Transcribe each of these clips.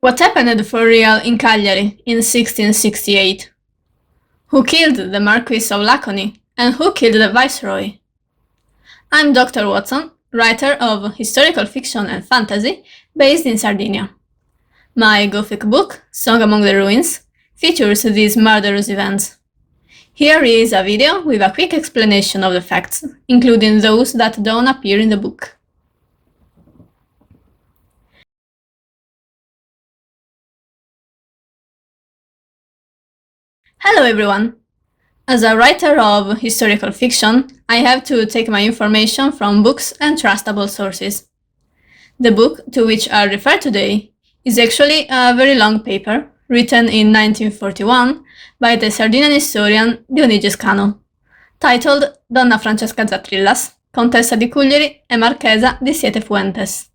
What happened for real in Cagliari in 1668? Who killed the Marquis of Lacony and who killed the Viceroy? I'm Dr. Watson, writer of historical fiction and fantasy based in Sardinia. My Gothic book, Song Among the Ruins, features these murderous events. Here is a video with a quick explanation of the facts, including those that don't appear in the book. Hello everyone! As a writer of historical fiction, I have to take my information from books and trustable sources. The book to which I refer today is actually a very long paper written in 1941 by the Sardinian historian Dionigi Scano, titled Donna Francesca Zatrillas, Contessa di Cuglieri e Marchesa di Siete Fuentes.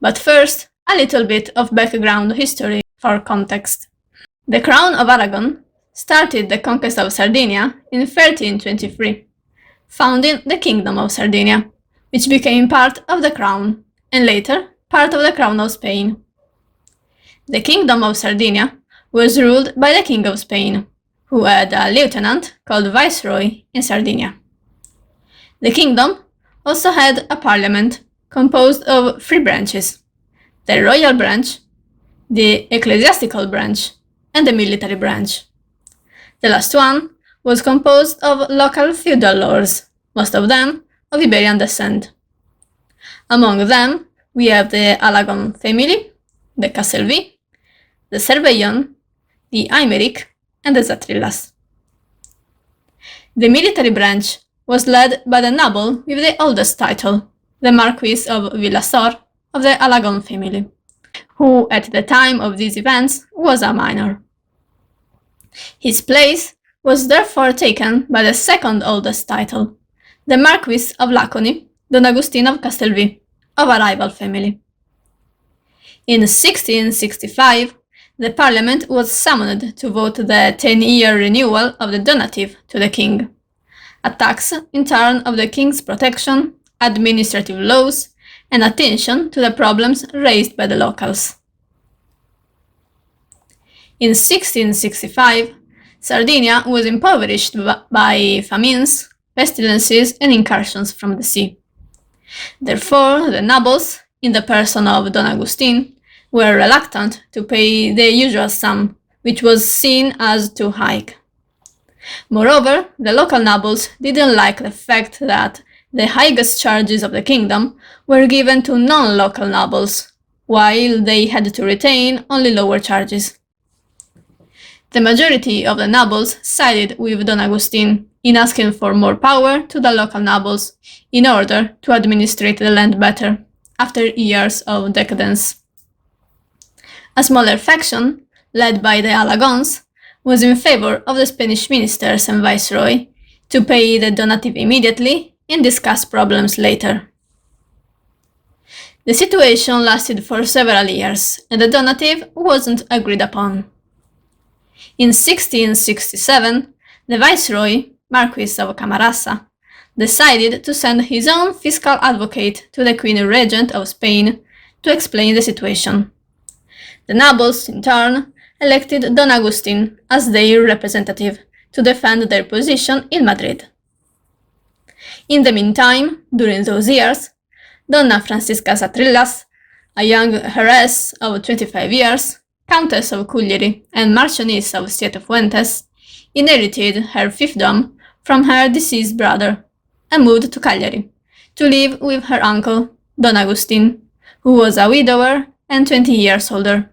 But first, a little bit of background history for context. The Crown of Aragon started the conquest of Sardinia in 1323, founding the Kingdom of Sardinia, which became part of the Crown, and later part of the Crown of Spain. The Kingdom of Sardinia was ruled by the King of Spain, who had a lieutenant called Viceroy in Sardinia. The kingdom also had a parliament composed of three branches: the royal branch, the ecclesiastical branch, and the military branch. The last one was composed of local feudal lords, most of them of Iberian descent. Among them, we have the Aragon family, the Castelvi, the Cervellon, the Aymeric, and the Zatrillas. The military branch was led by the noble with the oldest title, the Marquis of Villasor of the Aragon family, who at the time of these events was a minor. His place was therefore taken by the second oldest title, the Marquis of Lacony, Don Agustin of Castelvi, of a rival family. In 1665, the parliament was summoned to vote the 10-year renewal of the donative to the king, a tax in turn of the king's protection, administrative laws, and attention to the problems raised by the locals. In 1665, Sardinia was impoverished by famines, pestilences, and incursions from the sea. Therefore, the nobles, in the person of Don Agustin, were reluctant to pay the usual sum, which was seen as too high. Moreover, the local nobles didn't like the fact that the highest charges of the kingdom were given to non-local nobles, while they had to retain only lower charges. The majority of the nobles sided with Don Agustin in asking for more power to the local nobles in order to administrate the land better, after years of decadence. A smaller faction, led by the Alagons, was in favor of the Spanish ministers and viceroy to pay the donative immediately and discuss problems later. The situation lasted for several years, and the donative wasn't agreed upon. In 1667, the viceroy, Marquis of Camarasa, decided to send his own fiscal advocate to the Queen Regent of Spain to explain the situation. The nobles, in turn, elected Don Agustin as their representative to defend their position in Madrid. In the meantime, during those years, Donna Francisca Zatrillas, a young heiress of 25 years, Countess of Cuglieri and Marchioness of Siete Fuentes, inherited her fiefdom from her deceased brother and moved to Cagliari to live with her uncle, Don Agustin, who was a widower and 20 years older.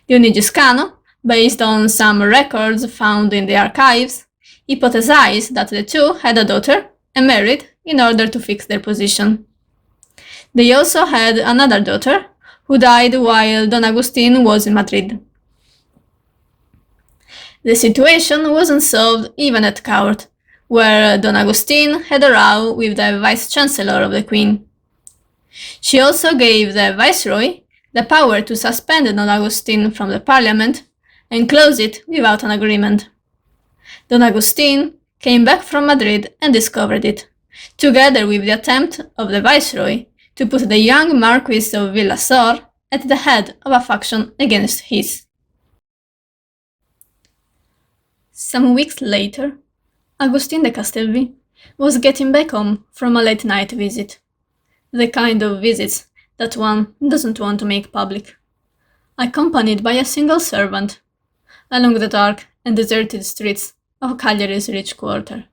Dionigi Scano, based on some records found in the archives, hypothesized that the two had a daughter and married in order to fix their position. They also had another daughter, who died while Don Agustin was in Madrid. The situation wasn't solved even at court, where Don Agustin had a row with the vice-chancellor of the Queen. She also gave the viceroy the power to suspend Don Agustin from the parliament and close it without an agreement. Don Agustin came back from Madrid and discovered it, together with the attempt of the viceroy to put the young Marquis of Villasor at the head of a faction against his. Some weeks later, Agustin de Castelvy was getting back home from a late-night visit. The kind of visits that one doesn't want to make public. Accompanied by a single servant, along the dark and deserted streets of Cagliari's rich quarter.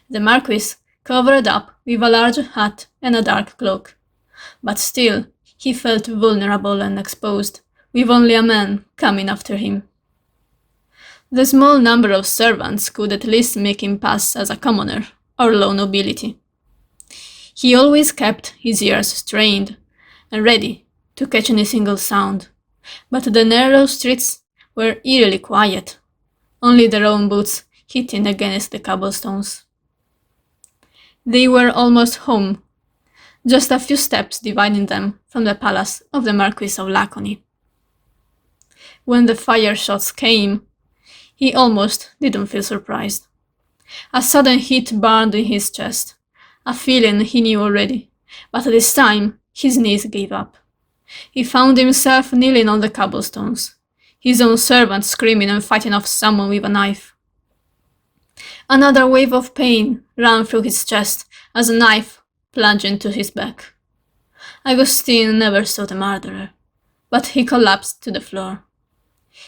The Marquis covered up with a large hat and a dark cloak, but still he felt vulnerable and exposed, with only a man coming after him. The small number of servants could at least make him pass as a commoner or low nobility. He always kept his ears strained and ready to catch any single sound, but the narrow streets were eerily quiet, only their own boots hitting against the cobblestones. They were almost home, just a few steps dividing them from the palace of the Marquis of Lacony. When the fire shots came, he almost didn't feel surprised. A sudden heat burned in his chest, a feeling he knew already, but this time his knees gave up. He found himself kneeling on the cobblestones, his own servant screaming and fighting off someone with a knife. Another wave of pain ran through his chest as a knife plunged into his back. Agustin never saw the murderer, but he collapsed to the floor.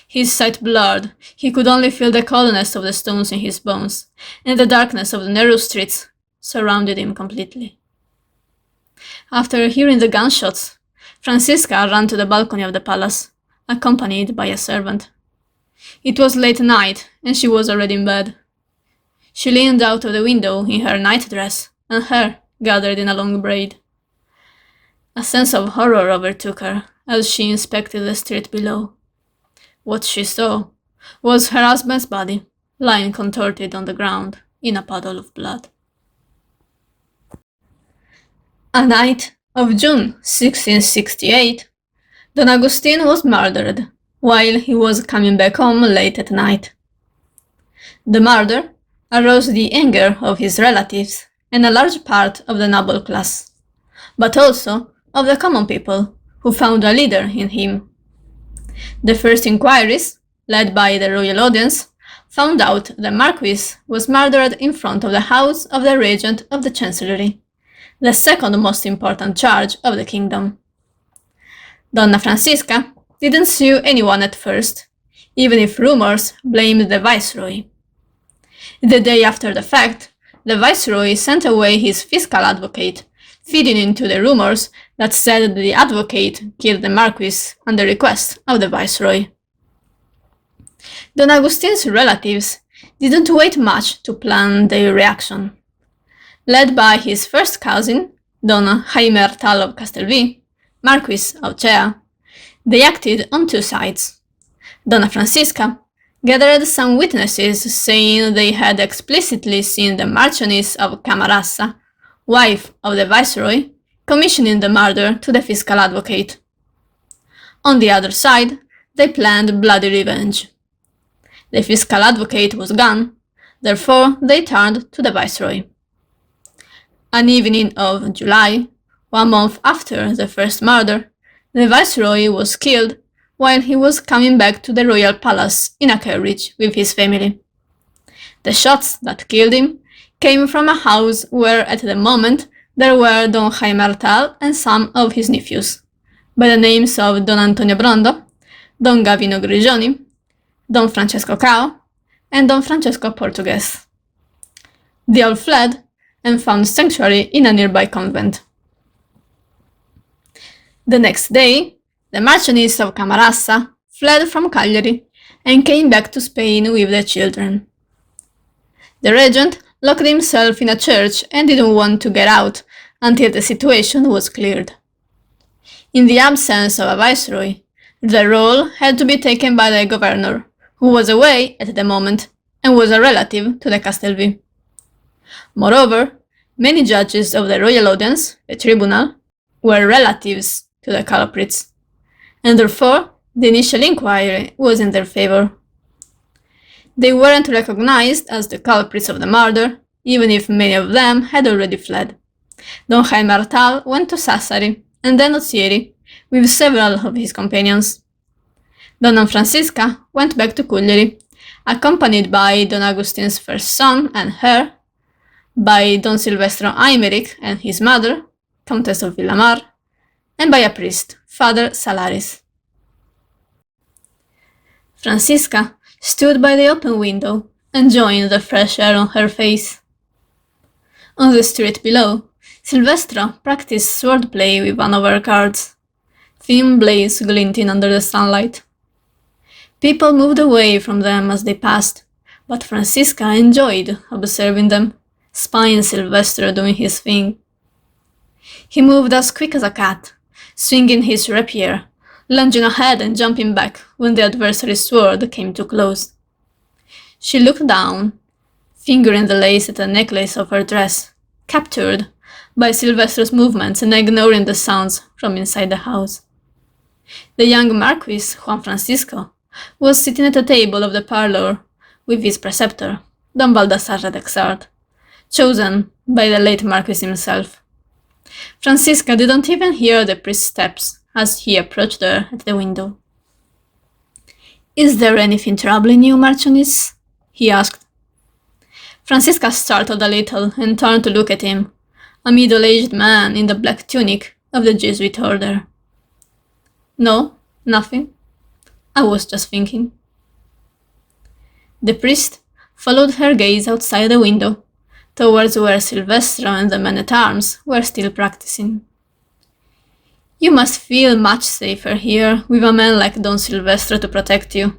His sight blurred, he could only feel the coldness of the stones in his bones, and the darkness of the narrow streets surrounded him completely. After hearing the gunshots, Francisca ran to the balcony of the palace, accompanied by a servant. It was late night, and she was already in bed. She leaned out of the window in her nightdress, and hair gathered in a long braid. A sense of horror overtook her as she inspected the street below. What she saw was her husband's body, lying contorted on the ground in a puddle of blood. A night of June 1668, Don Agustin was murdered while he was coming back home late at night. The murder aroused the anger of his relatives and a large part of the noble class, but also of the common people who found a leader in him. The first inquiries, led by the royal audience, found out the Marquis was murdered in front of the house of the regent of the chancellery, the second most important charge of the kingdom. Donna Francisca didn't sue anyone at first, even if rumors blamed the viceroy. The day after the fact, the viceroy sent away his fiscal advocate, feeding into the rumors that said the advocate killed the Marquis on the request of the viceroy. Don Agustin's relatives didn't wait much to plan their reaction. Led by his first cousin, Don Jaime Artal of Castelvy, Marquis of Chea, they acted on two sides. Donna Francisca gathered some witnesses saying they had explicitly seen the Marchioness of Camarasa, wife of the viceroy, commissioning the murder to the fiscal advocate. On the other side, they planned bloody revenge. The fiscal advocate was gone, therefore they turned to the viceroy. An evening of July, 1 month after the first murder, the viceroy was killed while he was coming back to the royal palace in a carriage with his family. The shots that killed him came from a house where at the moment there were Don Jaime Artal and some of his nephews, by the names of Don Antonio Brondo, Don Gavino Grigioni, Don Francesco Cao, and Don Francesco Portuguese. They all fled and found sanctuary in a nearby convent. The next day, the Marchioness of Camarasa fled from Cagliari and came back to Spain with the children. The regent locked himself in a church and didn't want to get out until the situation was cleared. In the absence of a viceroy, the role had to be taken by the governor, who was away at the moment and was a relative to the Castelvy. Moreover, many judges of the royal audience, the tribunal, were relatives to the culprits, and therefore the initial inquiry was in their favor. They weren't recognized as the culprits of the murder, even if many of them had already fled. Don Jaime Artal went to Sassari and then Ozieri, with several of his companions. Donna Francisca went back to Cagliari, accompanied by Don Agustin's first son and heir, by Don Silvestro Aimeric and his mother, Countess of Villamar, and by a priest, Father Salaris. Francisca stood by the open window, enjoying the fresh air on her face. On the street below, Silvestro practiced swordplay with one of her guards, thin blades glinting under the sunlight. People moved away from them as they passed, but Francisca enjoyed observing them, spying Silvestro doing his thing. He moved as quick as a cat, swinging his rapier, lunging ahead and jumping back when the adversary's sword came too close. She looked down, fingering the lace at the necklace of her dress, captured by Silvestro's movements and ignoring the sounds from inside the house. The young Marquis, Juan Francisco, was sitting at the table of the parlor with his preceptor, Don Baldassar Redexart, chosen by the late Marquis himself. Francisca didn't even hear the priest's steps as he approached her at the window. "Is there anything troubling you, Marchioness?" he asked. Francisca startled a little and turned to look at him, a middle-aged man in the black tunic of the Jesuit order. "No, nothing. I was just thinking." The priest followed her gaze outside the window, towards where Silvestro and the men-at-arms were still practicing. "You must feel much safer here, with a man like Don Silvestro to protect you."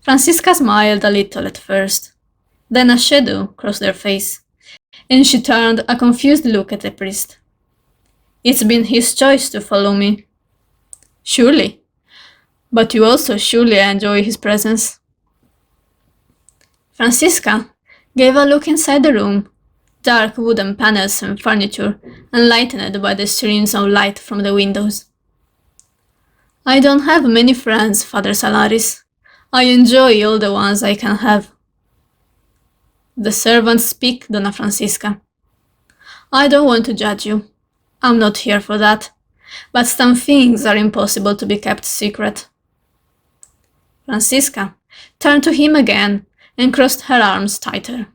Francisca smiled a little at first, then a shadow crossed her face, and she turned a confused look at the priest. "It's been his choice to follow me." "Surely. But you also surely enjoy his presence." Francisca gave a look inside the room, dark wooden panels and furniture enlightened by the streams of light from the windows. "I don't have many friends, Father Salaris. I enjoy all the ones I can have." "The servants speak, Donna Francisca. I don't want to judge you. I'm not here for that. But some things are impossible to be kept secret." Francisca turned to him again and crossed her arms tighter.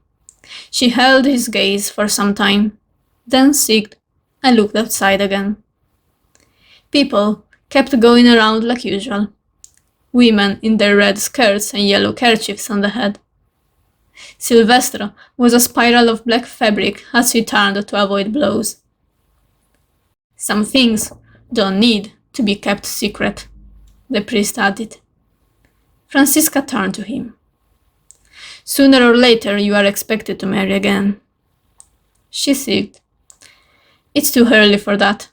She held his gaze for some time, then sighed and looked outside again. People kept going around like usual, women in their red skirts and yellow kerchiefs on the head. Silvestro was a spiral of black fabric as he turned to avoid blows. "Some things don't need to be kept secret," the priest added. Francisca turned to him. "Sooner or later you are expected to marry again." She sighed. "It's too early for that."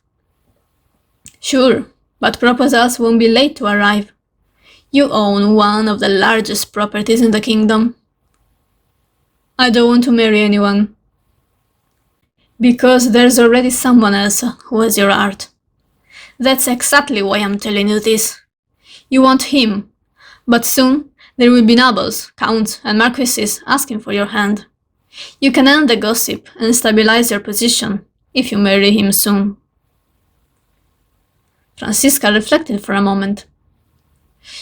"Sure, but proposals won't be late to arrive. You own one of the largest properties in the kingdom." "I don't want to marry anyone." "Because there's already someone else who has your heart. That's exactly why I'm telling you this. You want him, but soon there will be nobles, counts, and marquises asking for your hand. You can end the gossip and stabilize your position if you marry him soon." Francisca reflected for a moment.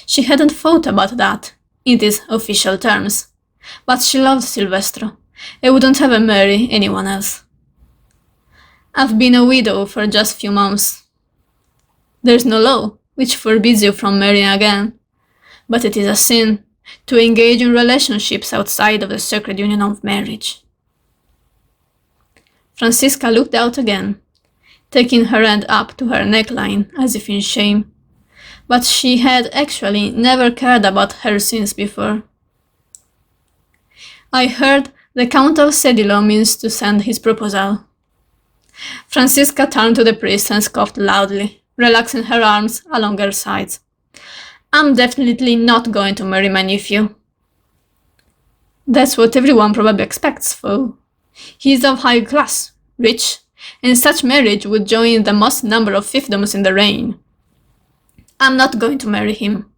She hadn't thought about that in these official terms, but she loved Silvestro and wouldn't ever marry anyone else. "I've been a widow for just a few months. There's no law which forbids you from marrying again, but it is a sin to engage in relationships outside of the sacred union of marriage." Francisca looked out again, taking her hand up to her neckline as if in shame, but she had actually never cared about her sins before. "I heard the Count of Sedilo means to send his proposal." Francisca turned to the priest and scoffed loudly, relaxing her arms along her sides. "I'm definitely not going to marry my nephew." "That's what everyone probably expects, though. He's of high class, rich, and such marriage would join the most number of fiefdoms in the reign." "I'm not going to marry him."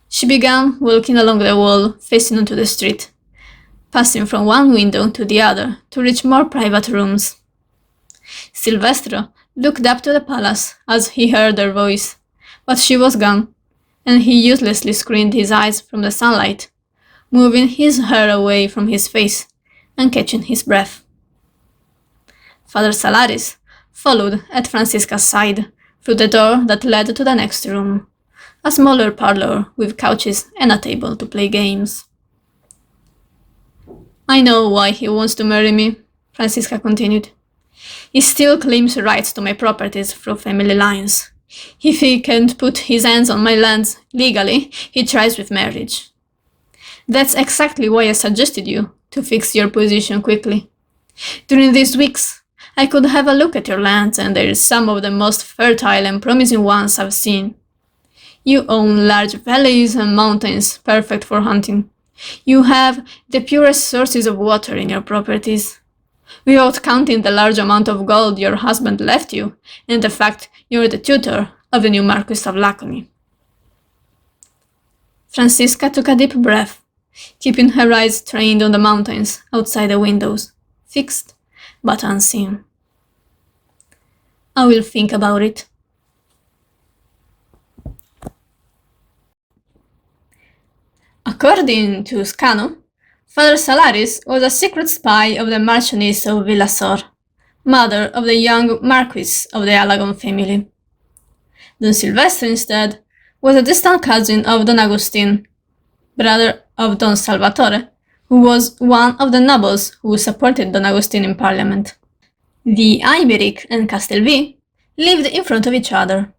She began walking along the wall facing onto the street, passing from one window to the other to reach more private rooms. Silvestro looked up to the palace as he heard her voice, but she was gone, and he uselessly screened his eyes from the sunlight, moving his hair away from his face and catching his breath. Father Salaris followed at Francisca's side through the door that led to the next room, a smaller parlor with couches and a table to play games. "I know why he wants to marry me," Francisca continued. "He still claims rights to my properties through family lines. If he can't put his hands on my lands legally, he tries with marriage. That's exactly why I suggested you to fix your position quickly. During these weeks, I could have a look at your lands, and they're some of the most fertile and promising ones I've seen. You own large valleys and mountains perfect for hunting. You have the purest sources of water in your properties, without counting the large amount of gold your husband left you and the fact you're the tutor of the new Marquis of Lacony." Francisca took a deep breath, keeping her eyes trained on the mountains outside the windows, fixed but unseen. "I will think about it." According to Scano, Father Salaris was a secret spy of the Marchioness of Villasor, mother of the young Marquis of the Alagon family. Don Silvestre, instead, was a distant cousin of Don Agustin, brother of Don Salvatore, who was one of the nobles who supported Don Agustin in parliament. The Aymeric and Castelvi lived in front of each other.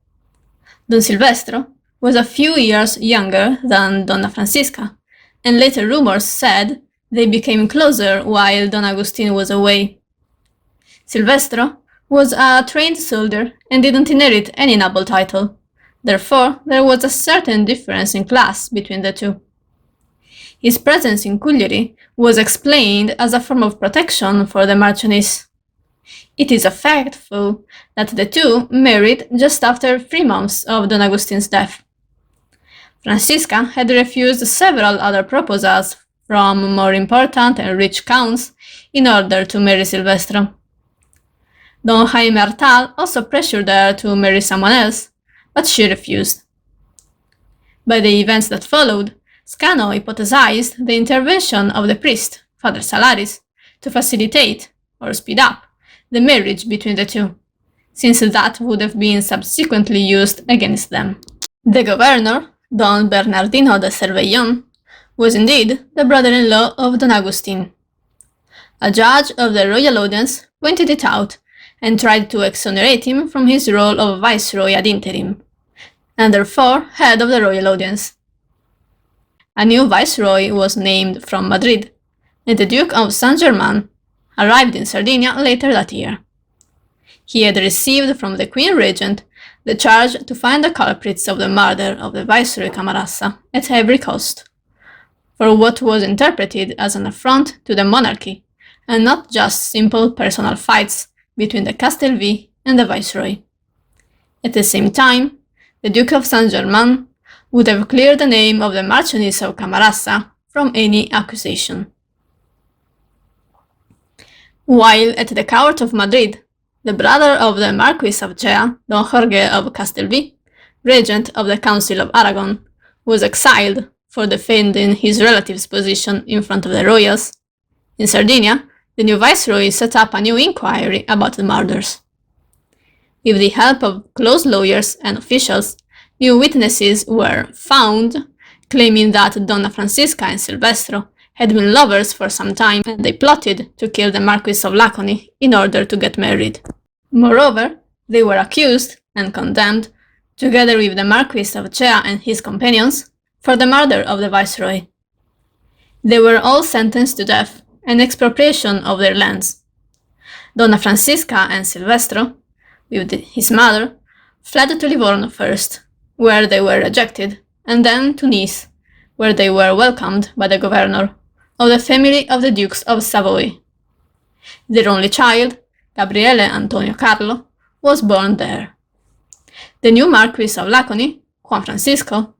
Don Silvestro was a few years younger than Donna Francisca, and later rumors said they became closer while Don Agustin was away. Silvestro was a trained soldier and didn't inherit any noble title. Therefore, there was a certain difference in class between the two. His presence in Cuglieri was explained as a form of protection for the Marchioness. It is a fact, though, that the two married just after 3 months of Don Agustin's death. Francisca had refused several other proposals from more important and rich counts in order to marry Silvestro. Don Jaime Artal also pressured her to marry someone else, but she refused. By the events that followed, Scano hypothesized the intervention of the priest, Father Salaris, to facilitate, or speed up, the marriage between the two, since that would have been subsequently used against them. The governor, Don Bernardino de Cervellon, was indeed the brother-in-law of Don Agustin. A judge of the royal audience pointed it out and tried to exonerate him from his role of viceroy ad interim, and therefore head of the royal audience. A new viceroy was named from Madrid, and the Duke of Saint-Germain arrived in Sardinia later that year. He had received from the Queen Regent the charge to find the culprits of the murder of the Viceroy Camarasa at every cost, for what was interpreted as an affront to the monarchy, and not just simple personal fights between the Castelvi and the Viceroy. At the same time, the Duke of Saint-Germain would have cleared the name of the Marchioness of Camarasa from any accusation. While at the court of Madrid, the brother of the Marquis of Chea, Don Jorge of Castelvi, regent of the Council of Aragon, was exiled for defending his relative's position in front of the royals. In Sardinia, the new viceroy set up a new inquiry about the murders. With the help of close lawyers and officials, new witnesses were found, claiming that Donna Francisca and Silvestro had been lovers for some time, and they plotted to kill the Marquis of Lacony in order to get married. Moreover, they were accused and condemned, together with the Marquis of Chea and his companions, for the murder of the Viceroy. They were all sentenced to death and expropriation of their lands. Donna Francisca and Silvestro, with his mother, fled to Livorno first, where they were rejected, and then to Nice, where they were welcomed by the governor of the family of the Dukes of Savoy. Their only child, Gabriele Antonio Carlo, was born there. The new Marquis of Lacony, Juan Francisco,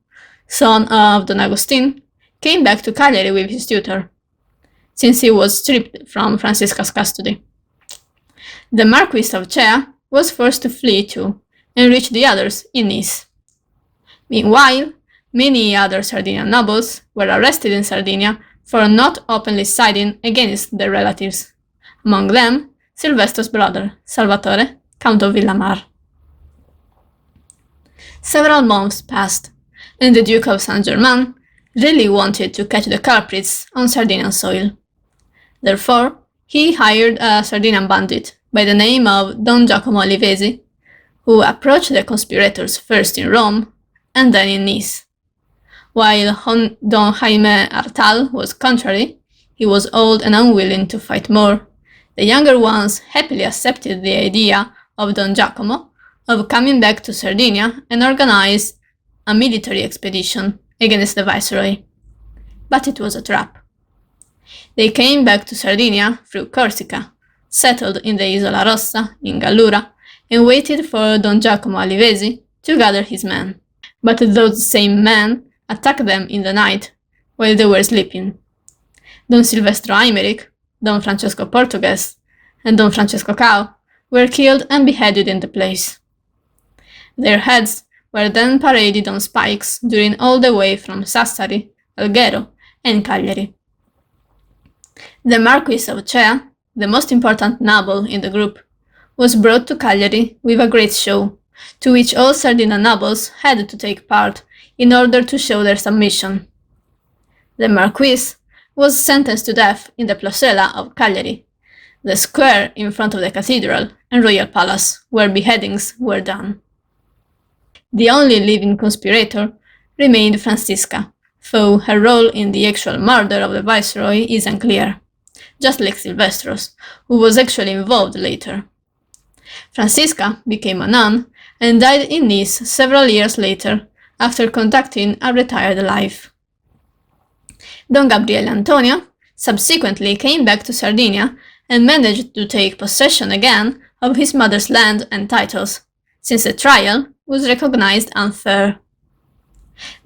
son of Don Agustin, came back to Cagliari with his tutor, since he was stripped from Francisca's custody. The Marquis of Chea was forced to flee to and reach the others in Nice. Meanwhile, many other Sardinian nobles were arrested in Sardinia for not openly siding against their relatives, among them Silvesto's brother, Salvatore, Count of Villamar. Several months passed, and the Duke of Saint-Germain really wanted to catch the culprits on Sardinian soil. Therefore, he hired a Sardinian bandit by the name of Don Giacomo Olivesi, who approached the conspirators first in Rome and then in Nice. While Don Jaime Artal was contrary, he was old and unwilling to fight more. The younger ones happily accepted the idea of Don Giacomo of coming back to Sardinia and organize a military expedition against the viceroy. But it was a trap. They came back to Sardinia through Corsica, settled in the Isola Rossa in Gallura, and waited for Don Giacomo Olivesi to gather his men. But those same men attacked them in the night while they were sleeping. Don Silvestro Aimeric, Don Francesco Portugues, and Don Francesco Cao were killed and beheaded in the place. Their heads were then paraded on spikes during all the way from Sassari, Alghero, and Cagliari. The Marquis of Cea, the most important noble in the group, was brought to Cagliari with a great show, to which all Sardinian nobles had to take part in order to show their submission. The Marquis was sentenced to death in the Placella of Cagliari, the square in front of the cathedral and royal palace, where beheadings were done. The only living conspirator remained Francisca, though her role in the actual murder of the viceroy is unclear, just like Silvestro's, who was actually involved later. Francisca became a nun and died in Nice several years later after conducting a retired life. Don Gabriele Antonio subsequently came back to Sardinia and managed to take possession again of his mother's land and titles, since the trial was recognized unfair.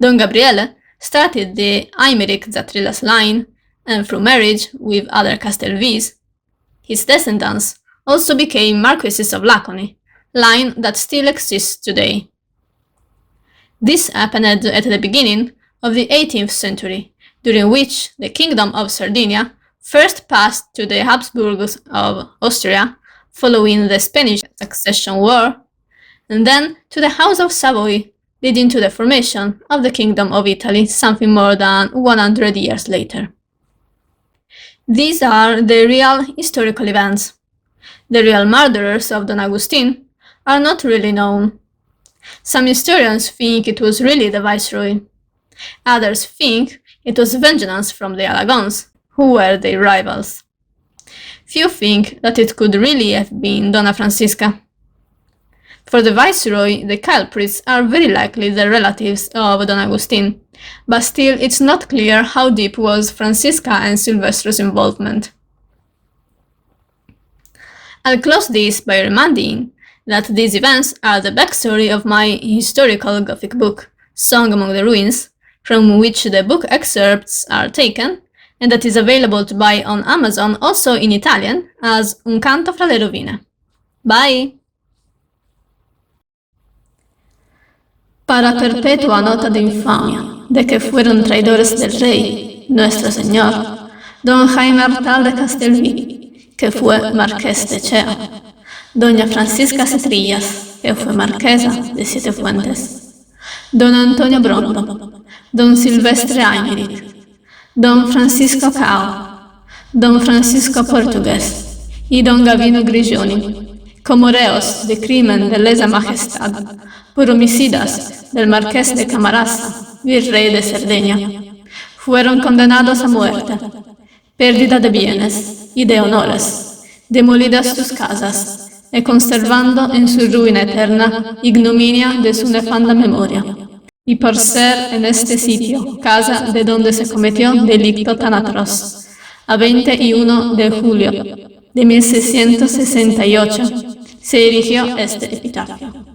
Don Gabriele started the Aimeric-Zatrillas line, and through marriage with other Castelvis, his descendants also became Marquesses of Laconi, line that still exists today. This happened at the beginning of the 18th century, during which the Kingdom of Sardinia first passed to the Habsburgs of Austria following the Spanish Succession War, and then to the House of Savoy, leading to the formation of the Kingdom of Italy something more than 100 years later. These are the real historical events. The real murderers of Don Agustin are not really known. Some historians think it was really the viceroy. Others think it was vengeance from the Alagons, who were their rivals. Few think that it could really have been Donna Francisca. For the viceroy, the culprits are very likely the relatives of Don Agustin, but still it's not clear how deep was Francisca and Silvestro's involvement. I'll close this by reminding that these events are the backstory of my historical Gothic book, Song Among the Ruins, from which the book excerpts are taken, and that is available to buy on Amazon also in Italian as Un canto fra le rovine. Bye! Para perpetua nota de infamia de que fueron traidores del rey, nuestro señor, don Jaime Artal de Castelví, que fue marqués de Cea, doña Francisca Cetrillas, que fue marquesa de Siete Fuentes, don Antonio Brondo, don Silvestre Aimeric, don Francisco Cao, don Francisco Portugués y don Gavino Grigioni, como reos de crimen de lesa majestad por homicidas del marqués de Camarasa, virrey de Cerdeña, fueron condenados a muerte, pérdida de bienes y de honores, demolidas sus casas, y conservando en su ruina eterna ignominia de su nefanda memoria, y por ser en este sitio casa de donde se cometió delicto tan atroz, a 21 de julio de 1668 se erigió este epitafio.